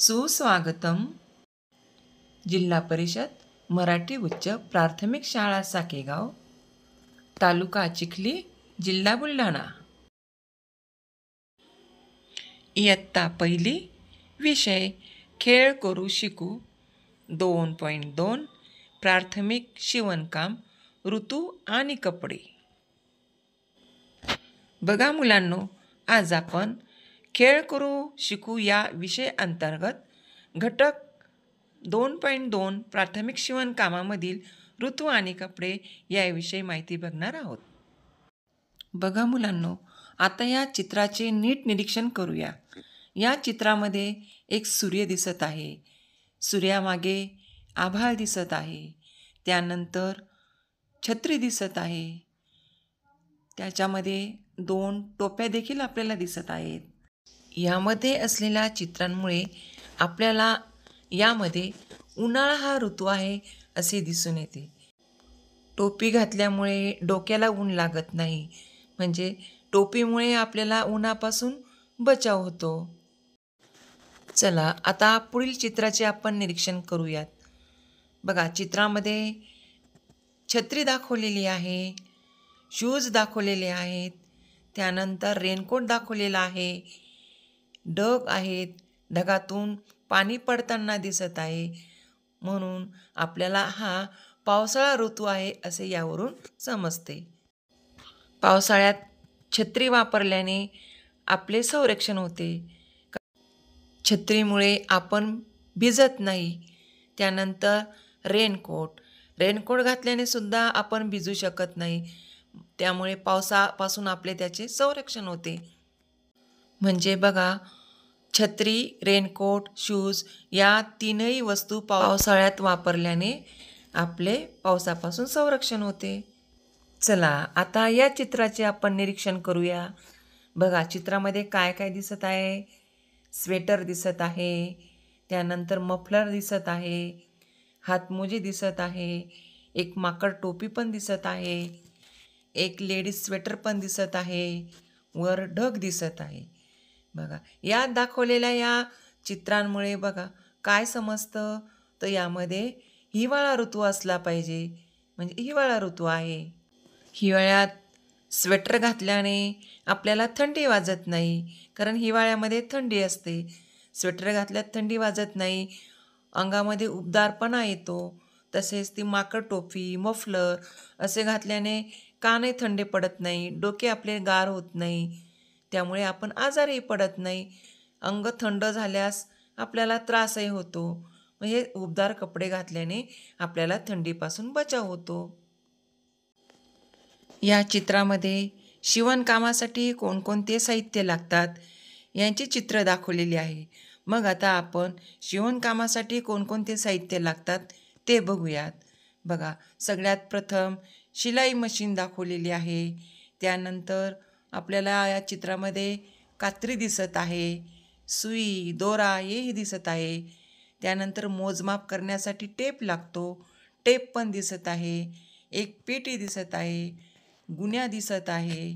सुस्वागतम. जिल्हा परिषद मराठी उच्च प्राथमिक शाळा साकेगाव, तालुका चिखली, जिल्हा बुलढाणा. इयत्ता पहिली. विषय खेळ करू शिकू. 2.2 प्राथमिक शिवणकाम, ऋतू आणि कपडे. बघा मुलांनो, आज आपण खेळ करू शिकू या विषय अंतर्गत घटक 2.2 प्राथमिक शिवणकामामधील ऋतू आणि कपडे याविषयी माहिती बघणार आहोत. बघा मुलांनो, आता या चित्राचे नीट निरीक्षण करूया. या चित्रामध्ये एक सूर्य दिसत आहे. सूर्यामागे आभाळ दिसत आहे. त्यानंतर छत्री दिसत आहे. त्याच्यामध्ये 2 टोप्या देखील आपल्याला दिसत आहेत. यामध्ये असलेल्या चित्रांमुळे आपल्याला यामध्ये उन्हाळा हा ऋतू आहे असे दिसून येते. टोपी घातल्यामुळे डोक्याला ऊन लागत नाही, म्हणजे टोपीमुळे आपल्याला उन्हापासून बचाव होतो. चला आता पुढील चित्राचे आपण निरीक्षण करूयात. बघा, चित्रामध्ये छत्री दाखवलेली आहे, शूज दाखवलेले आहेत, त्यानंतर रेनकोट दाखवलेला आहे, ढग आहेत, ढगातून पाणी पडताना दिसत आहे, म्हणून आपल्याला हा पावसाळा ऋतू आहे असे यावरून समजते. पावसाळ्यात छत्री वापरल्याने आपले संरक्षण होते. छत्रीमुळे आपण भिजत नाही. त्यानंतर रेनकोट घातल्याने सुद्धा आपण भिजू शकत नाही, त्यामुळे पावसापासून आपले त्याचे संरक्षण होते. म्हणजे बघा, छत्री, रेनकोट, शूज या तीनही वस्तू पावसाळ्यात वापरल्याने आपले पावसापासून संरक्षण होते. चला आता या चित्राचे आपण निरीक्षण करूया. बघा, चित्रामध्ये काय काय दिसत आहे. स्वेटर दिसत आहे, त्यानंतर मफलर दिसत आहे, हातमोजे दिसत आहे, एक माकड टोपी पण दिसत आहे, एक लेडीज स्वेटर पण दिसत आहे, वर ढग दिसत आहे. बघा, या दाखवलेल्या या चित्रांमुळे बघा काय समजतं, तर यामध्ये हिवाळा ऋतू असला पाहिजे, म्हणजे हिवाळा ऋतू आहे. हिवाळ्यात स्वेटर घातल्याने आपल्याला थंडी वाजत नाही, कारण हिवाळ्यामध्ये थंडी असते. स्वेटर घातल्यात थंडी वाजत नाही, अंगामध्ये उबदारपणा येतो. तसेच ती माकड टोपी, मफलर असे घातल्याने कानही थंडी पडत नाही, डोके आपले गार होत नाही, त्यामुळे आपण आजारही पडत नाही. अंग थंड झाल्यास आपल्याला त्रासही होतो. हे उबदार कपडे घातल्याने आपल्याला थंडीपासून बचाव होतो. या चित्रामध्ये शिवणकामासाठी कोणकोणते साहित्य लागतात यांची चित्र दाखवलेली आहे. मग आता आपण शिवणकामासाठी कोणकोणते साहित्य लागतात ते बघूयात. बघा, सगळ्यात प्रथम शिलाई मशीन दाखवलेली आहे. त्यानंतर आपल्याला या चित्रामध्ये कात्री दिसत आहे, सुई, दोरा हेही दिसत आहे. त्यानंतर मोजमाप करण्यासाठी टेप लागतो, टेप पण दिसत आहे. एक पेटी दिसत आहे, गुण्या दिसत आहे,